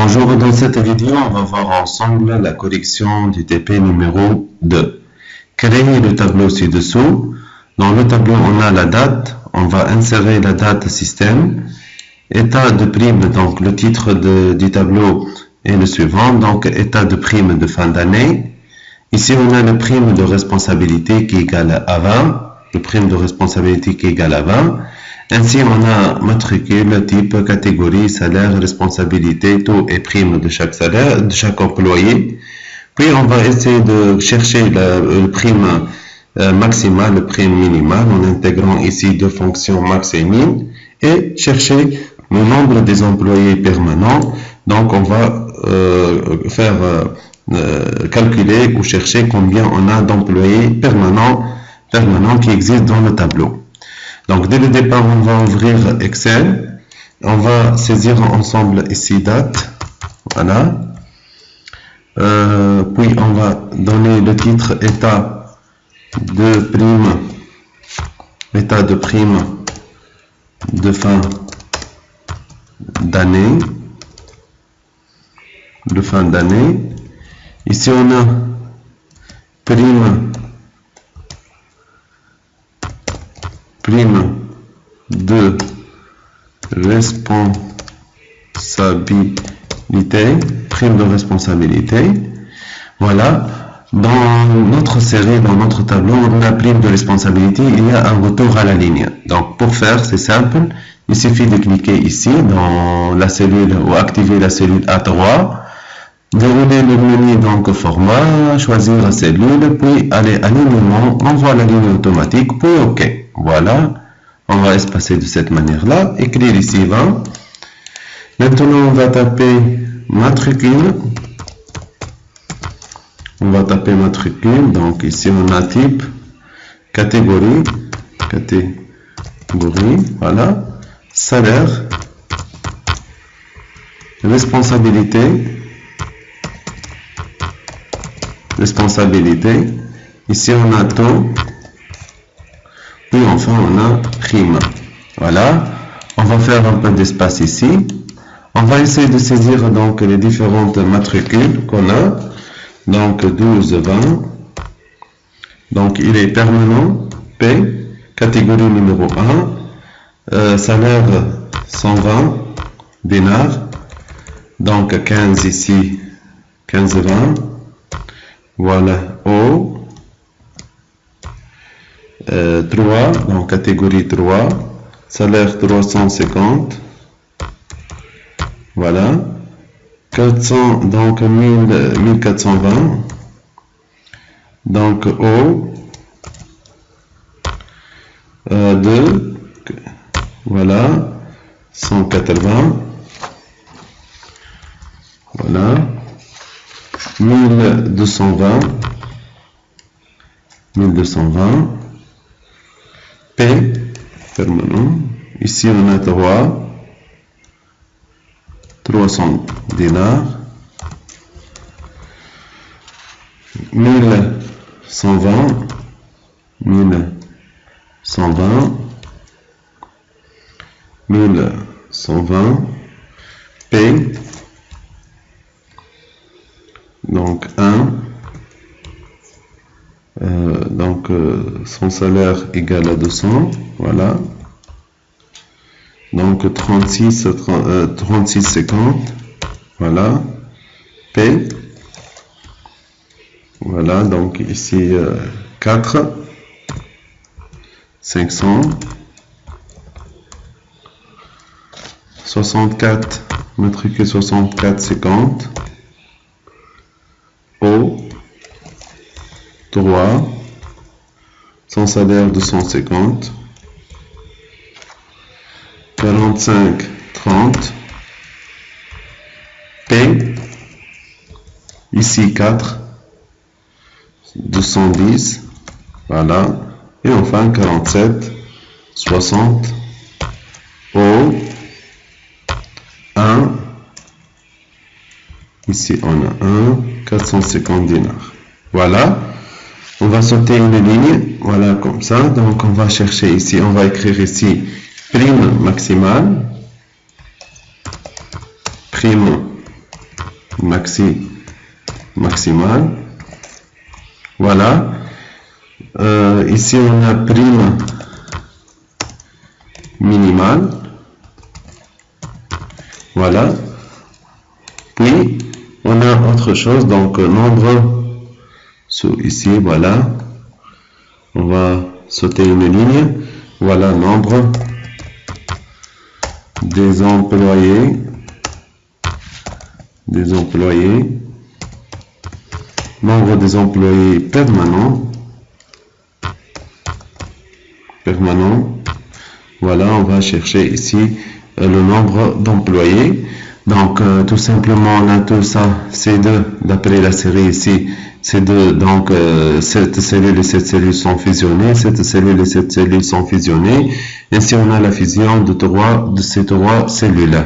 Bonjour, dans cette vidéo, on va voir ensemble la correction du TP numéro 2. Créer le tableau ci-dessous. Dans le tableau, on a la date. On va insérer la date système. État de prime, donc le titre du tableau est le suivant. Donc, état de prime de fin d'année. Ici, on a le prime de responsabilité qui est égal à 20. Le prime de responsabilité qui est égal à 20. Ainsi, on a matricule, type, catégorie, salaire, responsabilité, taux et prime de chaque salaire, de chaque employé. Puis, on va essayer de chercher le prime maximale, le prime minimal, en intégrant ici deux fonctions max et min, et chercher le nombre des employés permanents. Donc, on va calculer ou chercher combien on a d'employés permanents qui existent dans le tableau. Donc, dès le départ, on va ouvrir Excel. On va saisir ensemble ici date. Voilà. Puis, on va donner le titre état de prime de fin d'année. Ici, on a prime de responsabilité. Voilà. Dans notre série, dans notre tableau, on a prime de responsabilité, il y a un retour à la ligne. Donc, pour faire, c'est simple. Il suffit de cliquer ici, dans la cellule, ou activer la cellule A3. Dérouler le menu, donc format, choisir la cellule, puis aller à alignement, on voit la ligne automatique, puis OK. Voilà, on va espacer de cette manière-là, écrire ici 20. Maintenant, on va taper matricule. Donc ici, on a type, catégorie, voilà, salaire, responsabilité. Ici, on a taux. Puis enfin, on a prime. Voilà. On va faire un peu d'espace ici. On va essayer de saisir donc les différentes matricules qu'on a. Donc 12, 20. Donc il est permanent. P. Catégorie numéro 1. Salaire 120 dinars. Donc 15 ici. 15, 20. Voilà. O. 3, donc catégorie 3, salaire 350, voilà, 400, donc 1420, donc O, 2, voilà, 180, voilà, 1220, P, permanent. Ici, on a 300 dinars. 1120. P. Donc 1. Donc son salaire égal à 200, voilà. Donc 36,50, voilà. P, voilà. Donc ici 4, 500, 64, matricule 64,50, O, 3, son salaire 250, 45, 30, P, ici 4, 210, voilà, et enfin 47, 60, O, 1, ici on a 1, 450 dinars, voilà. On va sauter une ligne, voilà comme ça. Donc on va chercher ici, on va écrire ici prime maximale, prime maximal. Voilà. Ici, on a prime minimale. Voilà. Puis, on a autre chose, donc nombre ici, voilà. On va sauter une ligne. Voilà, nombre des employés. Nombre des employés permanents. Voilà, on va chercher ici le nombre d'employés. Donc, tout simplement, on a tout ça, C2, d'après la série ici, C2, donc cette cellule et cette cellule sont fusionnées, cette cellule et cette cellule sont fusionnées. Ici, on a la fusion de ces trois cellules.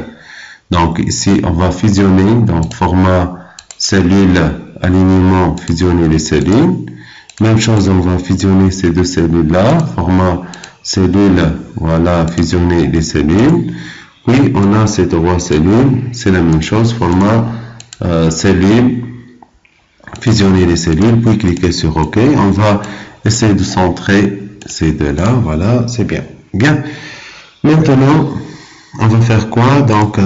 Donc, ici, on va fusionner, donc format cellule, alignement, fusionner les cellules. Même chose, on va fusionner ces deux cellules-là, format cellule, voilà, fusionner les cellules. Puis, on a ces trois cellules, c'est la même chose, format cellule, fusionner les cellules, puis cliquer sur OK. On va essayer de centrer ces deux-là, voilà, c'est bien. Bien. Maintenant, on va faire quoi? Donc,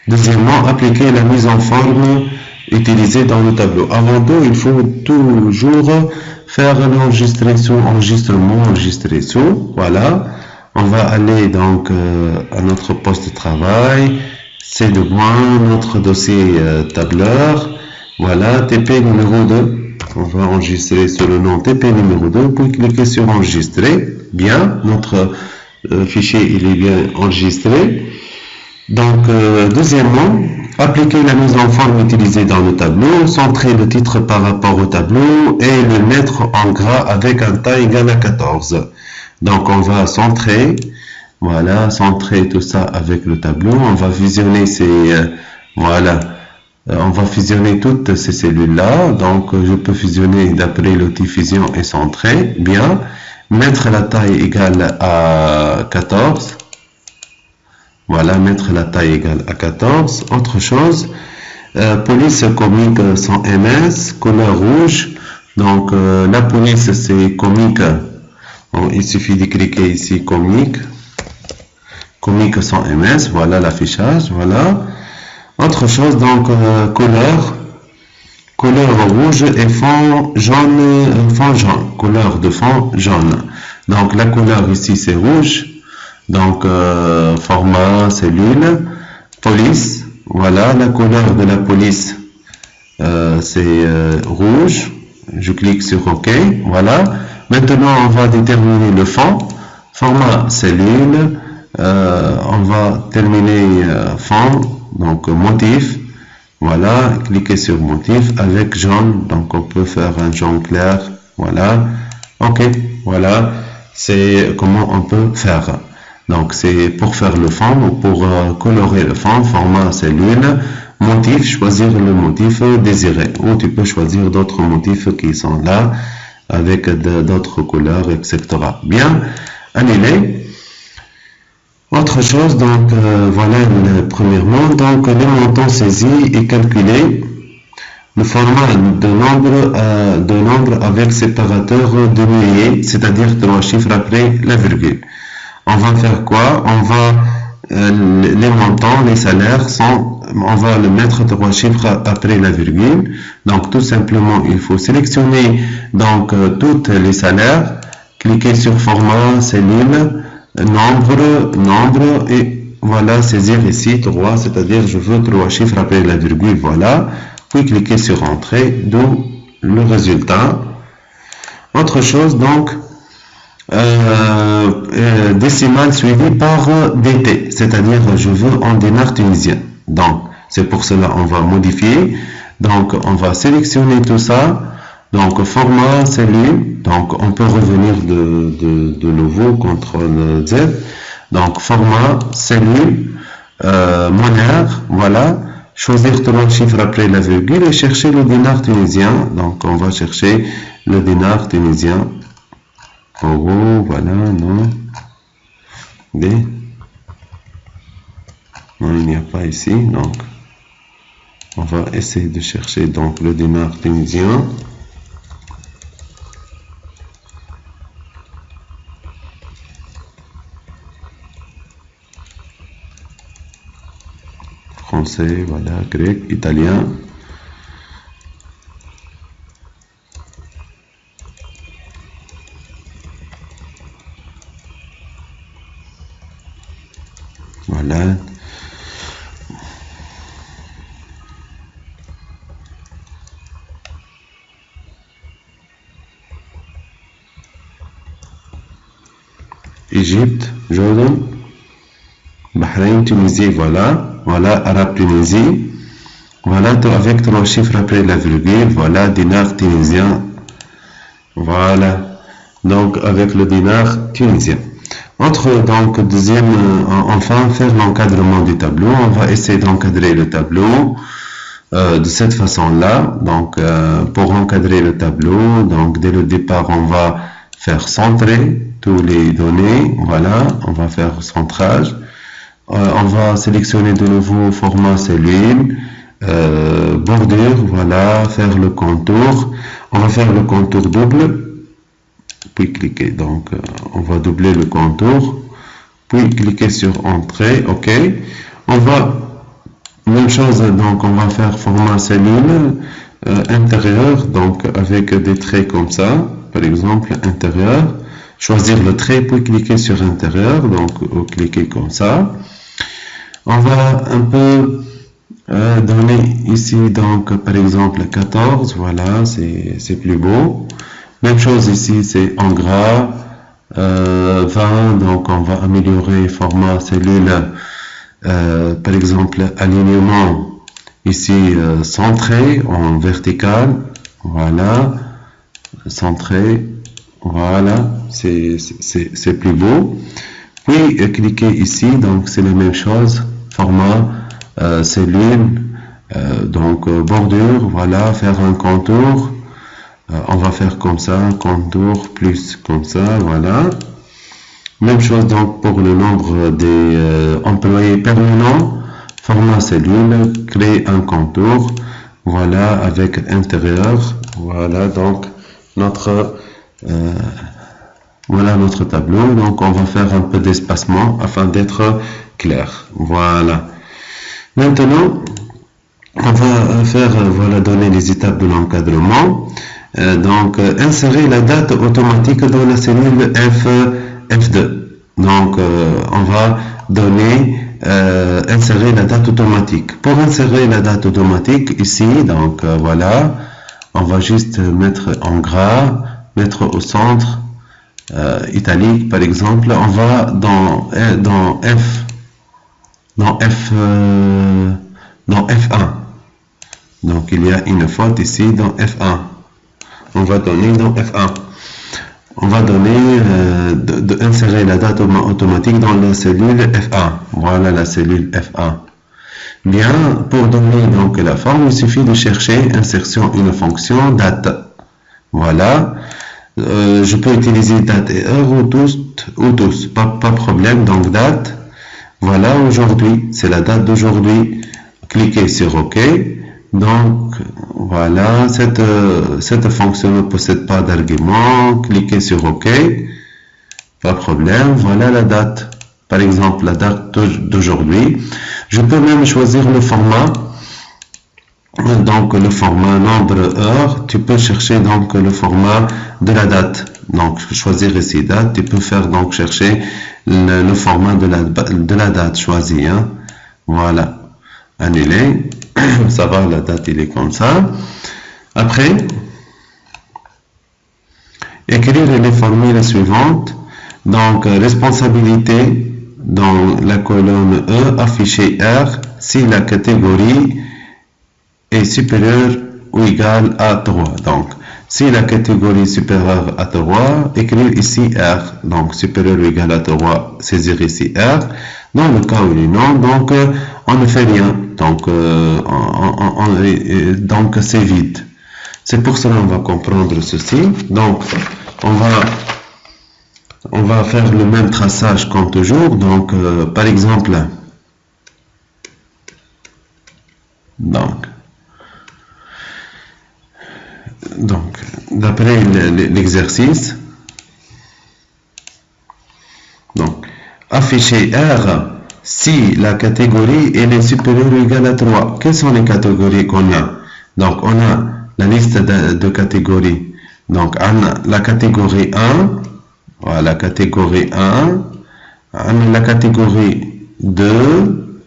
deuxièmement, appliquer la mise en forme utilisée dans le tableau. Avant tout, il faut toujours faire enregistrer sous. Voilà. On va aller donc à notre poste de travail. C'est de moins notre dossier tableur. Voilà, TP numéro 2. On va enregistrer sur le nom TP numéro 2. Puis cliquer sur enregistrer. Bien, notre fichier il est bien enregistré. Donc, deuxièmement, appliquer la mise en forme utilisée dans le tableau, centrer le titre par rapport au tableau et le mettre en gras avec un taille égale à 14. Donc, on va centrer, voilà, centrer tout ça avec le tableau. On va fusionner on va fusionner toutes ces cellules-là. Donc, je peux fusionner d'après l'outil fusion et centrer, bien. Mettre la taille égale à 14. Voilà, mettre la taille égale à 14. Autre chose, police comique sans MS, couleur rouge. Donc, la police, c'est comique. Bon, il suffit de cliquer ici, comique sans MS. Voilà l'affichage. Voilà. Autre chose, donc, couleur rouge et fond jaune, couleur de fond jaune. Donc, la couleur ici, c'est rouge. Donc, format, cellule, police, voilà, la couleur de la police, c'est rouge, je clique sur OK, voilà. Maintenant, on va déterminer le fond, format, cellule, on va terminer fond, donc motif, voilà, cliquez sur motif avec jaune, donc on peut faire un jaune clair, voilà, OK, voilà, c'est comment on peut faire. Donc, c'est pour faire le fond ou pour colorer le fond, format cellule, motif, choisir le motif désiré. Ou tu peux choisir d'autres motifs qui sont là avec d'autres couleurs, etc. Bien, annuler. Autre chose, donc, voilà, premièrement, donc, le montant saisi est calculé. Le format de nombre avec séparateur de milliers, c'est-à-dire 3 chiffres après la virgule. On va faire quoi? On va les montants, les salaires on va le mettre 3 chiffres après la virgule. Donc tout simplement, il faut sélectionner donc tous les salaires, cliquer sur format, cellule, nombre et voilà, saisir ici 3, c'est-à-dire je veux 3 chiffres après la virgule, voilà. Puis cliquer sur entrée, d'où le résultat. Autre chose donc, décimale suivi par DT, c'est-à-dire je veux en dinars tunisiens. Donc, c'est pour cela on va modifier. Donc, on va sélectionner tout ça. Donc, format, cellule. Donc, on peut revenir de nouveau, CTRL Z. Donc, format, cellule, monnaie, voilà. Choisir 3 chiffres après la virgule et chercher le dinar tunisien. Donc, on va chercher le dinar tunisien. Euro, voilà, non. Non, il n'y a pas ici, donc. On va essayer de chercher donc le dinar tunisien. Français, voilà, grec, italien. Voilà. Égypte, Jordan, Bahreïn, Tunisie, voilà. Voilà, Arabe, Tunisie. Voilà, avec 3 chiffres après la virgule. Voilà, dinar tunisien. Voilà. Donc, avec le dinar tunisien. Donc, enfin, faire l'encadrement du tableau. On va essayer d'encadrer le tableau de cette façon-là. Donc, pour encadrer le tableau, donc dès le départ, on va faire centrer tous les données. Voilà, on va faire centrage. On va sélectionner de nouveau format cellule, bordure, voilà, faire le contour. On va faire le contour double. Puis cliquer, donc on va doubler le contour, puis cliquer sur entrée, ok. On va, même chose, donc on va faire format cellule intérieur, donc avec des traits comme ça, par exemple intérieur, choisir le trait, puis cliquer sur intérieur, donc cliquer comme ça. On va un peu donner ici, donc par exemple 14, voilà, c'est plus beau. Même chose ici, c'est en gras, 20, donc on va améliorer format cellule, par exemple alignement, ici centré en vertical, voilà, centré, voilà, c'est plus beau. Puis cliquez ici, donc c'est la même chose, format cellule, donc bordure, voilà, faire un contour. On va faire comme ça, contour plus comme ça, voilà. Même chose donc pour le nombre des employés permanents, format cellule, créer un contour, voilà, avec intérieur, voilà donc voilà notre tableau. Donc on va faire un peu d'espacement afin d'être clair, voilà. Maintenant, on va faire, voilà, donner les étapes de l'encadrement. Donc, insérer la date automatique dans la cellule F2. Donc, on va donner, insérer la date automatique. Pour insérer la date automatique, ici, donc voilà, on va juste mettre en gras, mettre au centre, italique par exemple. On va dans F1. Donc, il y a une faute ici dans F1. On va donner dans F1. On va donner insérer la date automatique dans la cellule F1. Voilà la cellule F1. Bien, pour donner donc la forme, il suffit de chercher insertion une fonction date. Voilà. Je peux utiliser date et heure ou tous. Pas problème. Donc date. Voilà, aujourd'hui. C'est la date d'aujourd'hui. Cliquez sur OK. Donc, voilà, cette fonction ne possède pas d'argument. Cliquez sur OK. Pas de problème. Voilà la date. Par exemple, la date d'aujourd'hui. Je peux même choisir le format. Donc, le format nombre heure. Tu peux chercher donc le format de la date. Donc, choisir ici date. Tu peux faire donc chercher le format de la date choisie. Hein. Voilà. Annuler. Ça va, la date il est comme ça. Après, écrire les formules suivantes. Donc, responsabilité dans la colonne E, afficher R si la catégorie est supérieure ou égale à 3. Donc, si la catégorie est supérieure à 3, écrire ici R. Donc, supérieur ou égal à 3, saisir ici R. Dans le cas où il est non, donc on ne fait rien. Donc, donc c'est vide. C'est pour cela qu'on va comprendre ceci. Donc, on va faire le même traçage comme toujours. Donc, par exemple, donc, Donc, d'après l'exercice, donc, afficher R si la catégorie est supérieure ou égale à 3. Quelles sont les catégories qu'on a? Donc, on a la liste de catégories. Donc, on a la catégorie 1, voilà, la catégorie 1, on a la catégorie 2,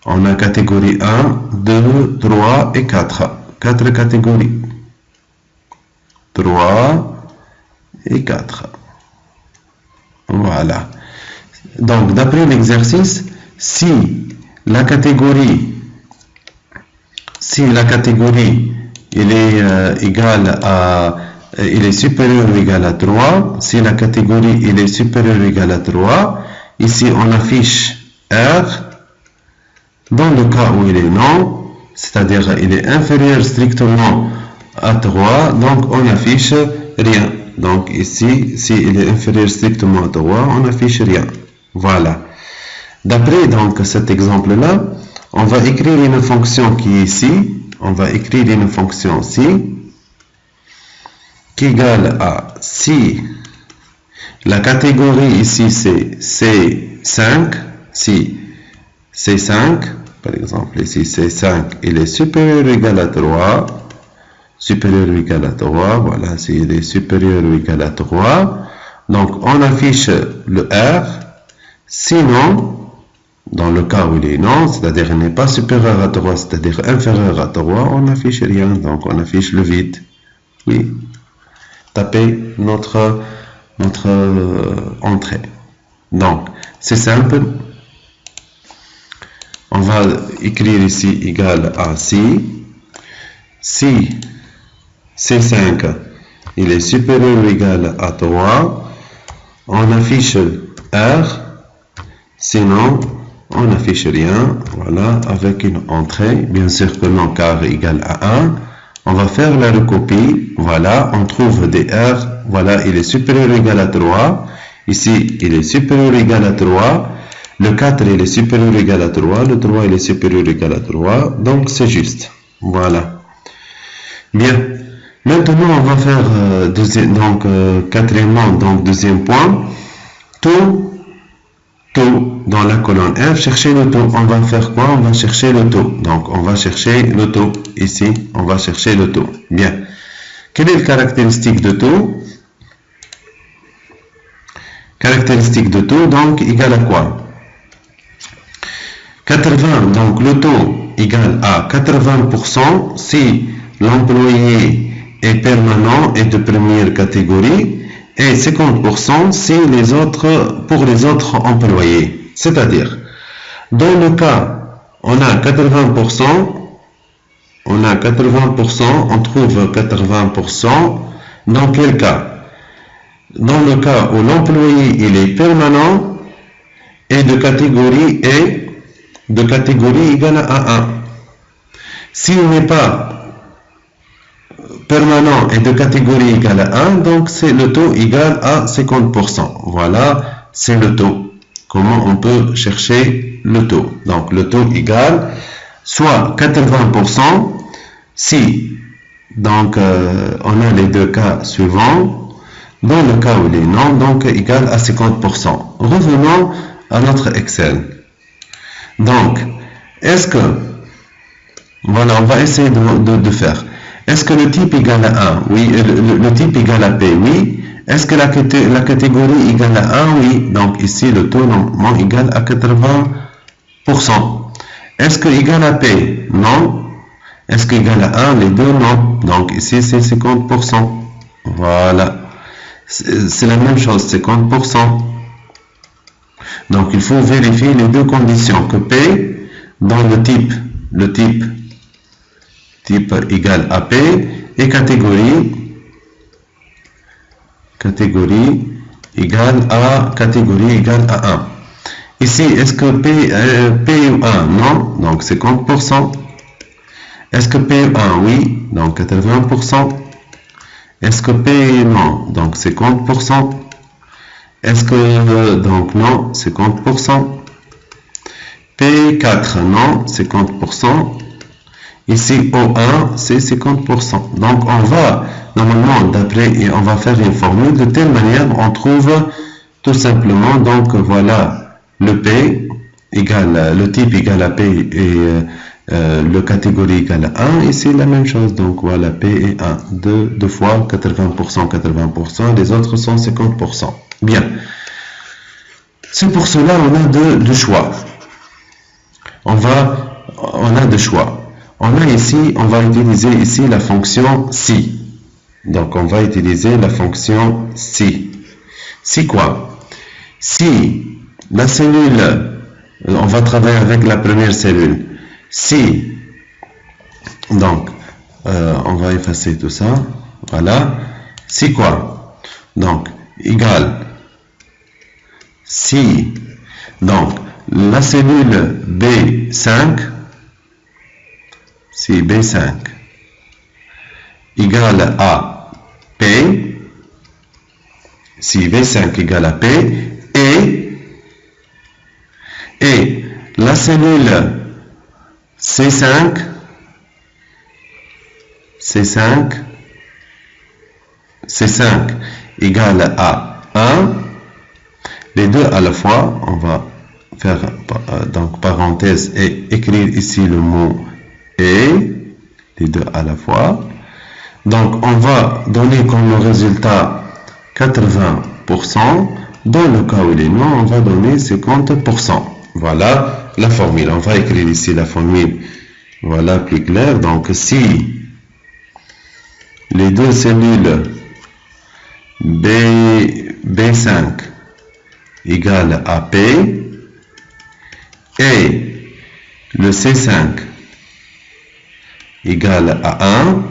on a catégorie 1, 2, 3 et 4. 4 catégories. 3 et 4. Voilà. Donc, d'après l'exercice, si la catégorie il est égal à il est supérieur ou égal à 3, si la catégorie il est supérieur ou égal à 3, ici on affiche R. Dans le cas où il est non, c'est-à-dire il est inférieur strictement à 3, donc on affiche rien. Donc ici, si il est inférieur strictement à 3, on affiche rien. Voilà. D'après donc cet exemple-là, on va écrire une fonction qui est ici. On va écrire une fonction ci qui est égale à si la catégorie ici c'est C5, si C5, par exemple ici C5, il est supérieur ou égal à 3, supérieur ou égal à 3, voilà, s'il est supérieur ou égal à 3, donc on affiche le R, sinon, dans le cas où il est non, c'est-à-dire il n'est pas supérieur à 3, c'est-à-dire inférieur à 3, on n'affiche rien, donc on affiche le vide. Oui, tapez notre entrée. Donc, c'est simple. On va écrire ici égal à si C5 il est supérieur ou égal à 3, on affiche R, sinon on n'affiche rien, voilà, avec une entrée, bien sûr que non car égale à 1, on va faire la recopie, voilà, on trouve des R, voilà, il est supérieur ou égal à 3, ici il est supérieur ou égal à 3, le 4 il est supérieur ou égal à 3, le 3 il est supérieur ou égal à 3, donc c'est juste, voilà. Bien, maintenant on va faire quatrièmement, donc deuxième point, tout dans la colonne F, chercher le taux. On va faire quoi? On va chercher le taux. Donc, on va chercher le taux. Ici, on va chercher le taux. Bien. Quelle est la caractéristique de taux? Caractéristique de taux, donc, égale à quoi? 80, donc le taux égale à 80% si l'employé est permanent et de première catégorie, et 50% si pour les autres employés. C'est-à-dire, dans le cas, on a 80%, on trouve 80%, dans quel cas? Dans le cas où l'employé il est permanent et de catégorie égale à 1. S'il n'est pas permanent et de catégorie égale à 1, donc c'est le taux égal à 50%. Voilà, c'est le taux. Comment on peut chercher le taux? Donc le taux égal soit 80% si, donc on a les deux cas suivants. Dans le cas où il est non, donc égal à 50%. Revenons à notre Excel. Donc, est-ce que, voilà, on va essayer de faire. Est-ce que le type égale à 1? Oui. Le type égale à P? Oui. Est-ce que la catégorie égale à 1? Oui. Donc ici, le taux normalement égal à 80%. Est-ce que égal à P? Non. Est-ce que égal à 1? Les deux, non. Donc ici, c'est 50%. Voilà. C'est la même chose, 50%. Donc il faut vérifier les deux conditions. Que P, dans le type égale à P, et catégorie égale à 1. Ici, est-ce que P est 1? Non, donc 50%. Est-ce que P est 1? Oui, donc 80%. Est-ce que P est non? Donc 50%. Est-ce que donc non? 50%. P4 non, 50%. Ici, O1, c'est 50%. Donc, on va, normalement, d'après, on va faire une formule. De telle manière, on trouve tout simplement, donc, voilà, le P égale, le type égale à P et le catégorie égale à 1. Ici, la même chose. Donc, voilà, P est 1. 2 fois 80%, 80%. Les autres sont 50%. Bien. C'est pour cela, on a deux choix. On a deux choix. On a ici, on va utiliser ici la fonction si. Donc, on va utiliser la fonction si. Si quoi? Si la cellule, on va travailler avec la première cellule. Si, donc, on va effacer tout ça. Voilà. Si quoi? Donc, égale. Si, donc, la cellule B5, si B5 égale à P, si B5 égale à P, et la cellule C5 égale à 1, les deux à la fois, on va faire donc parenthèse et écrire ici le mot et, les deux à la fois. Donc on va donner comme résultat 80%. Dans le cas où il est non, on va donner 50%. Voilà la formule. On va écrire ici la formule. Voilà plus clair. Donc si les deux cellules B5 égale à P et le C5 égale à 1,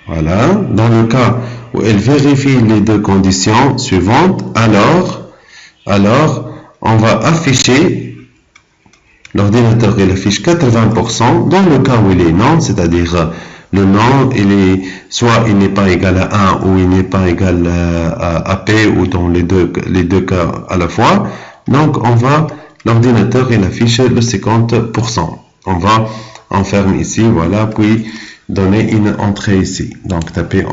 voilà, dans le cas où elle vérifie les deux conditions suivantes, alors on va afficher, l'ordinateur il affiche 80%, dans le cas où il est non, c'est-à-dire le non, soit il n'est pas égal à 1 ou il n'est pas égal à P ou dans les deux cas à la fois. Donc l'ordinateur il affiche le 50%. On va enfermer ici, voilà, puis donner une entrée ici. Donc taper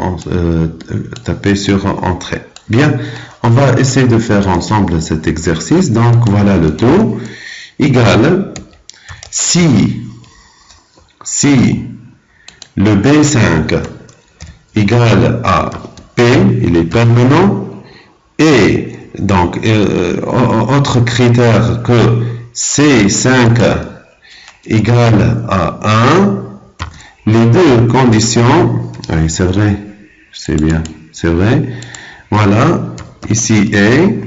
sur entrée. Bien, on va essayer de faire ensemble cet exercice. Donc voilà le taux égale si le B5 égale à P, il est permanent, et donc autre critère que C5 égale à 1, les deux conditions, oui c'est vrai, c'est bien, c'est vrai, voilà, ici et,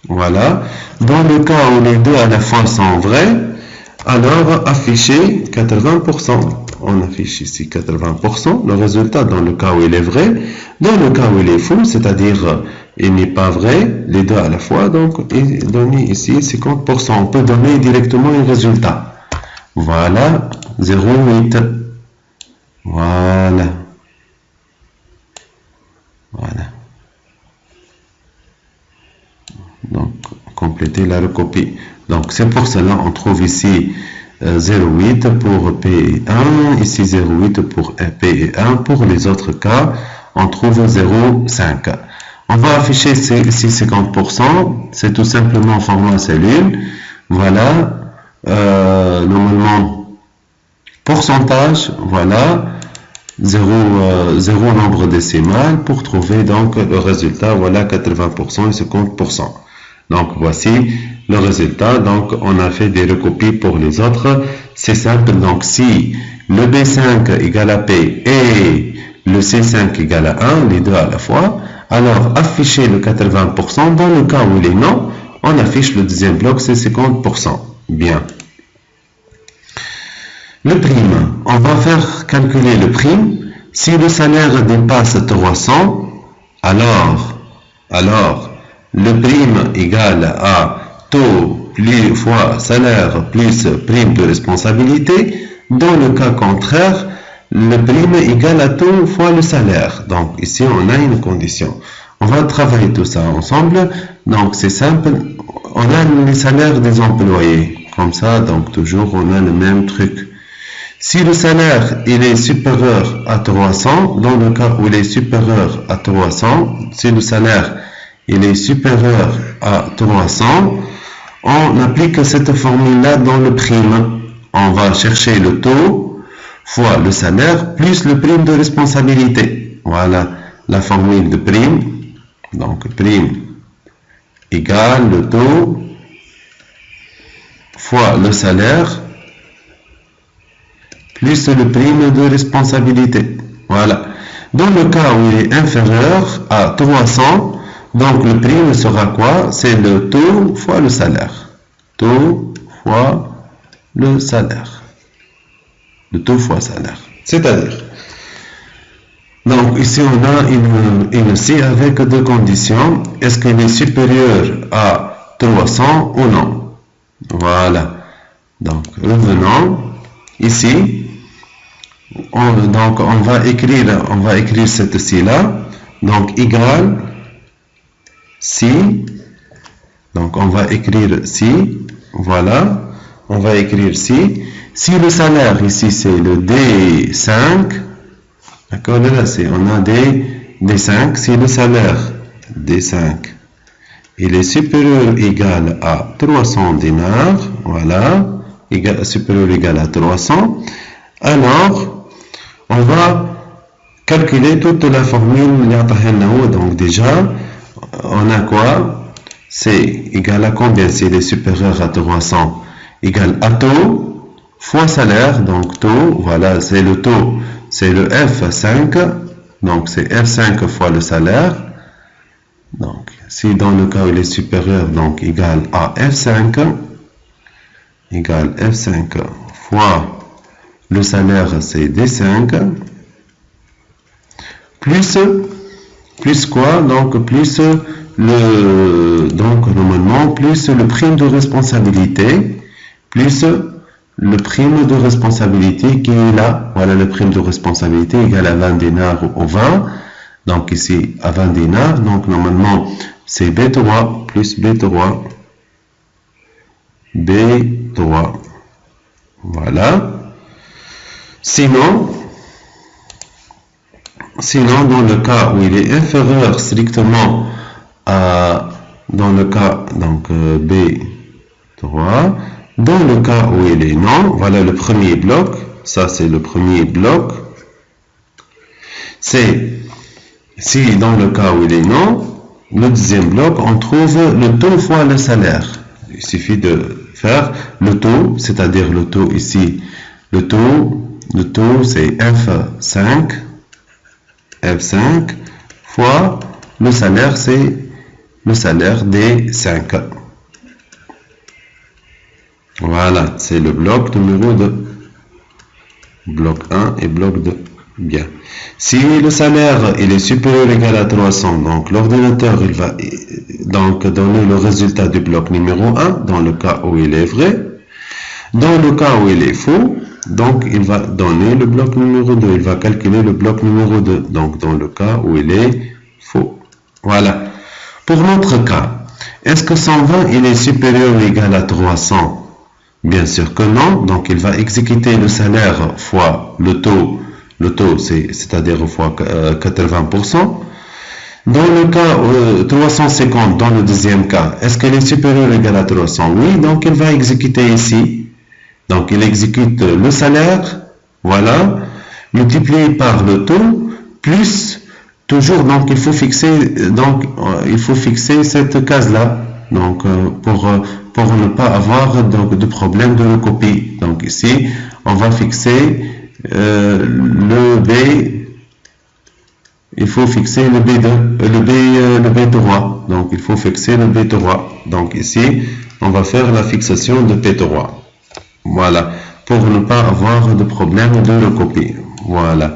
voilà, dans le cas où les deux à la fois sont vrais, alors afficher 80%. On affiche ici 80%. Le résultat dans le cas où il est vrai. Dans le cas où il est faux, c'est-à-dire il n'est pas vrai, les deux à la fois, donc donner ici 50%. On peut donner directement un résultat. Voilà, 0,8. Voilà. Donc, compléter la recopie. Donc, c'est pour cela on trouve ici 0,8 pour P1, ici 0,8 pour P1. Pour les autres cas, on trouve 0,5. On va afficher ici 50%. C'est tout simplement format cellule. Voilà. Normalement, pourcentage, voilà. 0 nombre décimal pour trouver donc le résultat. Voilà 80% et 50%. Donc, voici le résultat. Donc, on a fait des recopies pour les autres. C'est simple. Donc, si le B5 égale à P et le C5 égale à 1, les deux à la fois, alors afficher le 80%. Dans le cas où il est non, on affiche le deuxième bloc, c'est 50%. Bien. Le prime. On va faire calculer le prime. Si le salaire dépasse 300, alors, le prime égale à taux plus fois salaire plus prime de responsabilité. Dans le cas contraire, le prime égale à taux fois le salaire. Donc ici on a une condition. On va travailler tout ça ensemble. Donc c'est simple. On a les salaires des employés. Comme ça, donc toujours on a le même truc. Si le salaire il est supérieur à 300, dans le cas où il est supérieur à 300, si le salaire il est supérieur à 300, on applique cette formule-là dans le prime. On va chercher le taux fois le salaire plus le prime de responsabilité. Voilà la formule de prime. Donc prime égale le taux fois le salaire plus le prime de responsabilité. Voilà. Dans le cas où il est inférieur à 300, donc le prime sera quoi? C'est le taux fois le salaire. Taux fois le salaire. Le taux fois salaire. C'est-à-dire, donc ici on a une C avec deux conditions. Est-ce qu'elle est supérieure à 300 ou non? Voilà. Donc revenons ici. Donc on va écrire cette C là. Donc égale si. Donc on va écrire si. Voilà. On va écrire si. Si le salaire ici c'est le D5. D'accord, là on a D5. Si le salaire D5 il est supérieur ou égal à 300 dinars, voilà, supérieur ou égal à 300, alors on va calculer toute la formule. Donc déjà on a quoi? C'est égal à combien? S'il est supérieur à 300, égal à taux fois salaire. Donc taux, voilà, c'est le taux, c'est le F5, donc c'est F5 fois le salaire. Donc si dans le cas où il est supérieur, donc égal à F5, égal F5 fois le salaire, c'est D5, plus quoi? Donc plus donc normalement plus le prime de responsabilité, plus le prime de responsabilité qui est là. Voilà, le prime de responsabilité égal à 20 dinars au 20. Donc ici à 20 dinars, donc normalement c'est B3 plus B3, B3. Voilà. Sinon, dans le cas où il est inférieur strictement à, dans le cas, donc B3, dans le cas où il est non, voilà le premier bloc, ça c'est le premier bloc, c'est, si dans le cas où il est non, le deuxième bloc, on trouve le taux fois le salaire. Il suffit de faire le taux, c'est-à-dire le taux ici, le taux c'est F5 fois le salaire, c'est le salaire D5. Voilà, c'est le bloc numéro 2. Bloc 1 et bloc 2. Bien. Si le salaire il est supérieur ou égal à 300, donc l'ordinateur il va donc donner le résultat du bloc numéro 1 dans le cas où il est vrai. Dans le cas où il est faux, donc il va donner le bloc numéro 2. Il va calculer le bloc numéro 2. Donc dans le cas où il est faux. Voilà. Pour notre cas, est-ce que 120 il est supérieur ou égal à 300? Bien sûr que non. Donc il va exécuter le salaire fois le taux. Le taux, c'est-à-dire fois 80%. Dans le cas 350, dans le deuxième cas, est-ce qu'elle est supérieure ou égale à 300? Oui, donc il va exécuter ici. Donc il exécute le salaire, voilà, multiplié par le taux, plus toujours, donc il faut fixer cette case-là, donc pour ne pas avoir donc de problème de recopie. Donc ici, on va fixer le B, il faut fixer le B2, le B3, donc il faut fixer le B3. Donc ici, on va faire la fixation de P3. Voilà, pour ne pas avoir de problème de recopie. Voilà.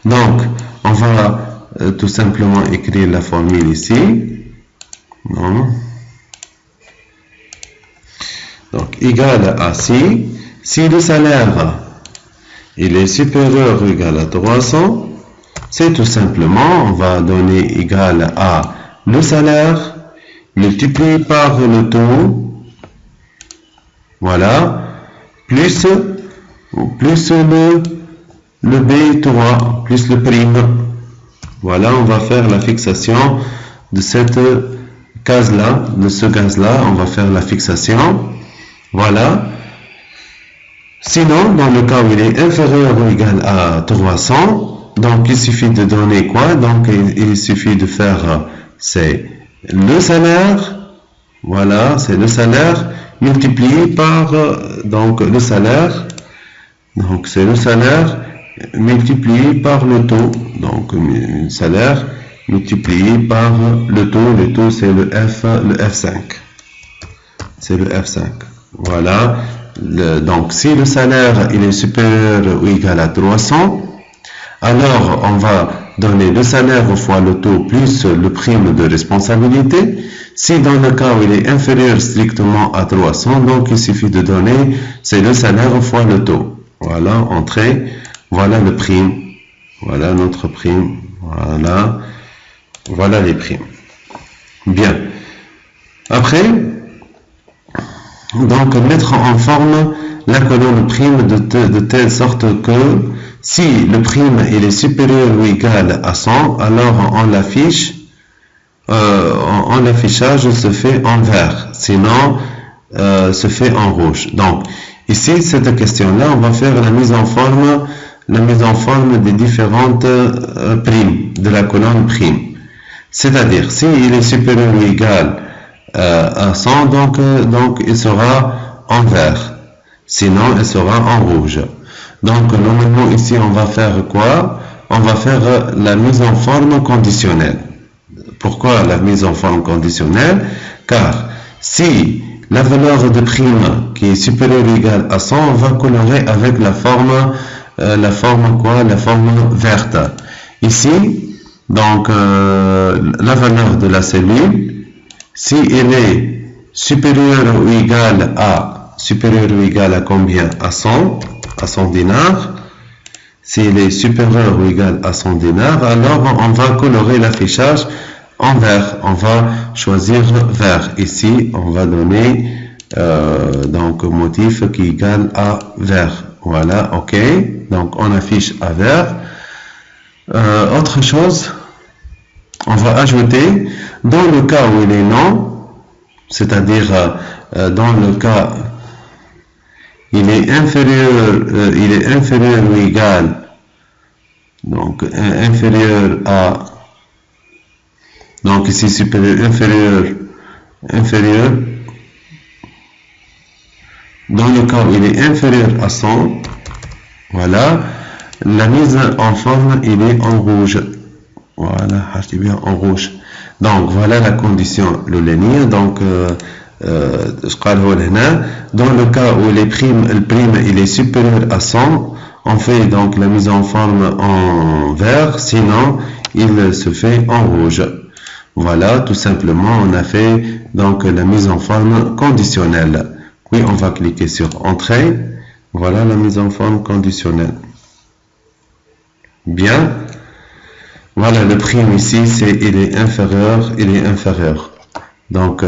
Donc, on va tout simplement écrire la formule ici. Non. Donc, égal à si le salaire il est supérieur ou égal à 300, c'est tout simplement, on va donner égal à le salaire multiplié par le taux, voilà, plus plus le B3, plus le prime. Voilà, on va faire la fixation de cette case-là, de ce gaz-là, on va faire la fixation. Voilà. Sinon, dans le cas où il est inférieur ou égal à 300, donc il suffit de donner quoi? Donc il suffit de faire, c'est le salaire, voilà, c'est le salaire multiplié par, donc le salaire, donc c'est le salaire multiplié par le taux, donc le salaire multiplié par le taux c'est le F5, c'est le F5, voilà. Donc si le salaire il est supérieur ou égal à 300, alors on va donner le salaire fois le taux plus le prime de responsabilité. Si dans le cas où il est inférieur strictement à 300, donc il suffit de donner c'est le salaire fois le taux. Voilà, entrée, voilà le prime, voilà notre prime, voilà les primes. Bien. Après, donc mettre en forme la colonne prime de telle sorte que si le prime il est supérieur ou égal à 100, alors on l'affiche, l'affichage se fait en vert, sinon se fait en rouge. Donc ici cette question-là, on va faire la mise en forme des différentes primes de la colonne prime. C'est-à-dire si il est supérieur ou égal à 100, donc il sera en vert, sinon il sera en rouge. Donc normalement ici on va faire quoi? On va faire la mise en forme conditionnelle. Pourquoi la mise en forme conditionnelle? Car si la valeur de prime qui est supérieure ou égale à 100, on va colorer avec la forme verte. Ici, donc la valeur de la cellule, si elle est supérieure ou égale à combien? À 100 dinars. Si elle est supérieure ou égale à 100 dinars, alors on va colorer l'affichage en vert. On va choisir vert. Ici, on va donner donc motif qui est égal à vert. Voilà, ok. Donc on affiche à vert. Autre chose, on va ajouter dans le cas où il est non, c'est-à-dire dans le cas il est inférieur ou égal, donc inférieur à, donc ici supérieur, inférieur, dans le cas où il est inférieur à 100, voilà, la mise en forme il est en rouge. Voilà, achetez bien en rouge. Donc voilà la condition le linéaire. Donc dans le cas où le prime il est supérieur à 100, on fait donc la mise en forme en vert, sinon il se fait en rouge. Voilà, tout simplement on a fait donc la mise en forme conditionnelle. Puis on va cliquer sur entrée. Voilà la mise en forme conditionnelle. Bien. Voilà le prime ici, il est inférieur. Donc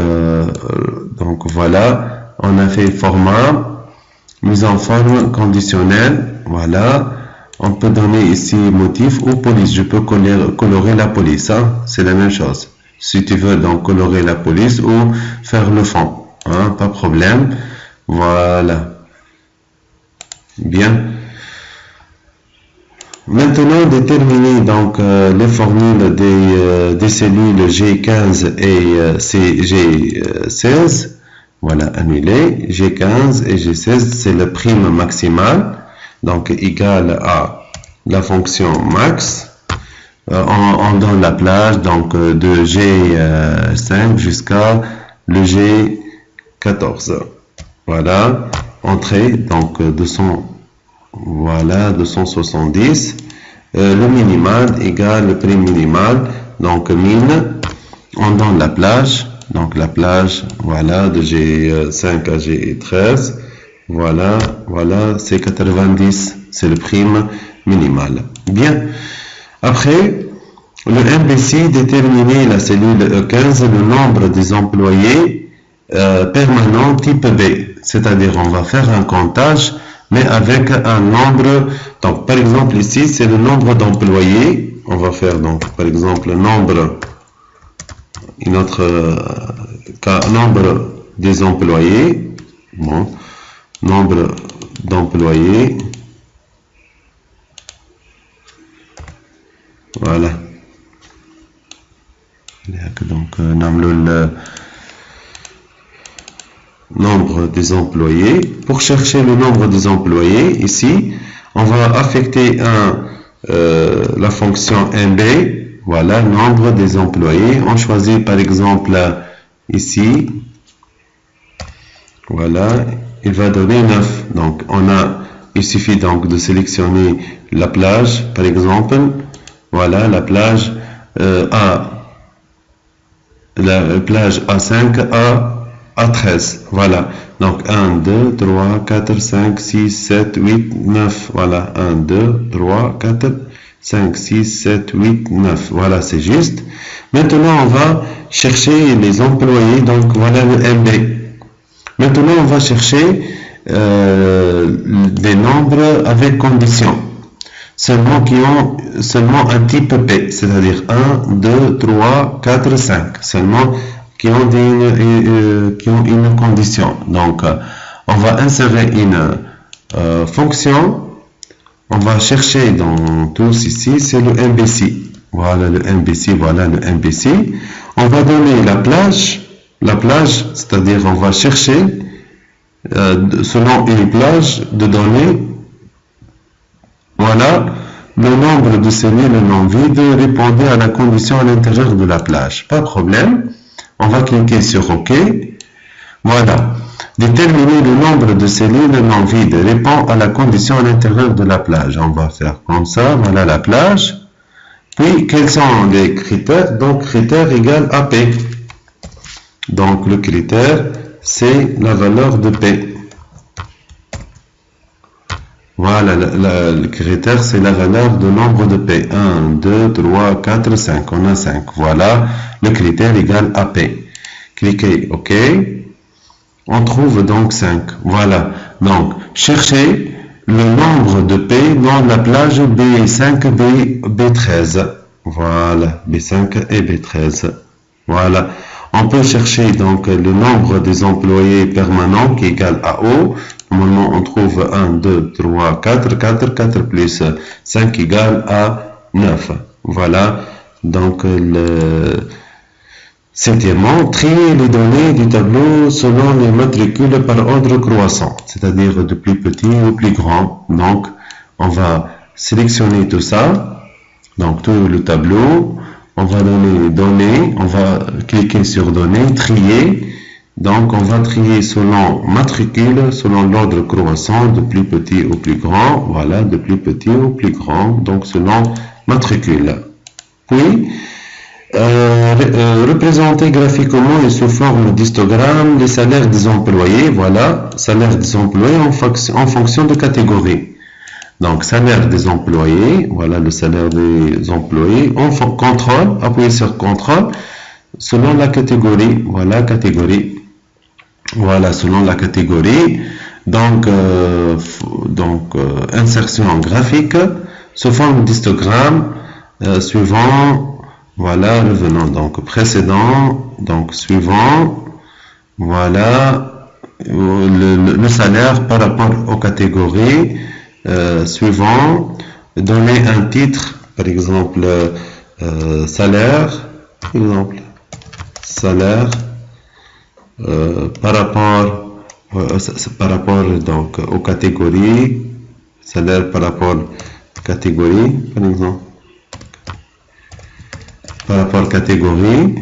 voilà, on a fait format, mise en forme conditionnelle. Voilà, on peut donner ici motif ou police. Je peux colorer la police, hein? C'est la même chose. Si tu veux donc colorer la police ou faire le fond, hein? Pas de problème. Voilà. Bien. Maintenant, déterminer donc les formules des cellules G15 et G16. Voilà, annulé. G15 et G16, c'est le prime maximal, donc égal à la fonction max. On donne la plage donc de G5 jusqu'à le G14. Voilà, entrée donc 270. Le minimal égale le prix minimal, donc min, on donne la plage, donc la plage, voilà, de G5 à G13, voilà, c'est 90, c'est le prime minimal. Bien, après, le MBC déterminer la cellule E15, le nombre des employés permanents type B, c'est-à-dire on va faire un comptage mais avec un nombre. Donc, par exemple, ici, c'est le nombre d'employés. On va faire donc, par exemple, le nombre, nombre des employés. Bon, nombre d'employés. Voilà. Donc, le nombre des employés. Pour chercher le nombre des employés, ici, on va affecter la fonction MB. Voilà, nombre des employés. On choisit par exemple ici. Voilà, il va donner 9. Donc, il suffit donc de sélectionner la plage, par exemple. Voilà, la plage A5 à 13. Voilà. Donc 1, 2, 3, 4, 5, 6, 7, 8, 9. Voilà. 1, 2, 3, 4, 5, 6, 7, 8, 9. Voilà, c'est juste. Maintenant, on va chercher les employés. Donc voilà le MB. Maintenant, on va chercher des nombres avec condition. Seulement qui ont seulement un type P, c'est-à-dire 1, 2, 3, 4, 5, seulement qui ont une condition. Donc, on va insérer une fonction, on va chercher dans tous ici, c'est le MBC. Voilà le MBC, voilà le MBC. On va donner la plage, c'est-à-dire on va chercher selon une plage de données. Voilà, le nombre de cellules non vides répondait à la condition à l'intérieur de la plage. Pas de problème. On va cliquer sur OK. Voilà. Déterminer le nombre de cellules non vides répond à la condition à l'intérieur de la plage. On va faire comme ça. Voilà la plage. Puis, quels sont les critères? Donc, critère égale à P. Donc, le critère, c'est la valeur de P. Voilà, le critère, c'est la valeur de nombre de P. 1, 2, 3, 4, 5. On a 5. Voilà, le critère égale à P. Cliquez OK. On trouve donc 5. Voilà. Donc, cherchez le nombre de P dans la plage B5, B13. Voilà, B5 et B13. Voilà. On peut chercher donc le nombre des employés permanents qui est égal à O. Normalement, on trouve 1, 2, 3, 4, 4 plus 5 égale à 9. Voilà. Donc, septièmement, trier les données du tableau selon les matricules par ordre croissant, c'est-à-dire de plus petit au plus grand. Donc, on va sélectionner tout ça. Donc, tout le tableau. On va donner données. On va cliquer sur données, trier. Donc, on va trier selon matricule, selon l'ordre croissant, de plus petit au plus grand. Voilà, de plus petit au plus grand. Donc, selon matricule. Puis, représenter graphiquement et sous forme d'histogramme les salaires des employés. Voilà, salaire des employés en fonction de catégorie. Donc, salaire des employés. Voilà, le salaire des employés. Contrôle, appuyez sur contrôle. Selon la catégorie. Voilà, catégorie. Voilà, selon la catégorie. Donc, insertion graphique sous forme d'histogramme, suivant, voilà, revenant, donc précédent, donc suivant, voilà, le salaire par rapport aux catégories, suivant, donner un titre, par exemple, salaire, par exemple, salaire, par rapport donc aux catégories, salaire par rapport aux catégories, par exemple, par rapport à catégorie.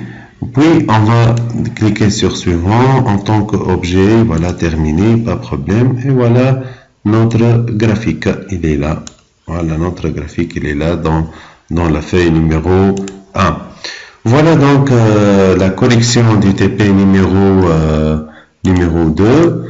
Puis on va cliquer sur suivant en tant qu'objet. Voilà, terminé, pas de problème. Et voilà notre graphique, il est là. Voilà, notre graphique, il est là dans la feuille numéro 1. Voilà donc la collection du TP numéro 2.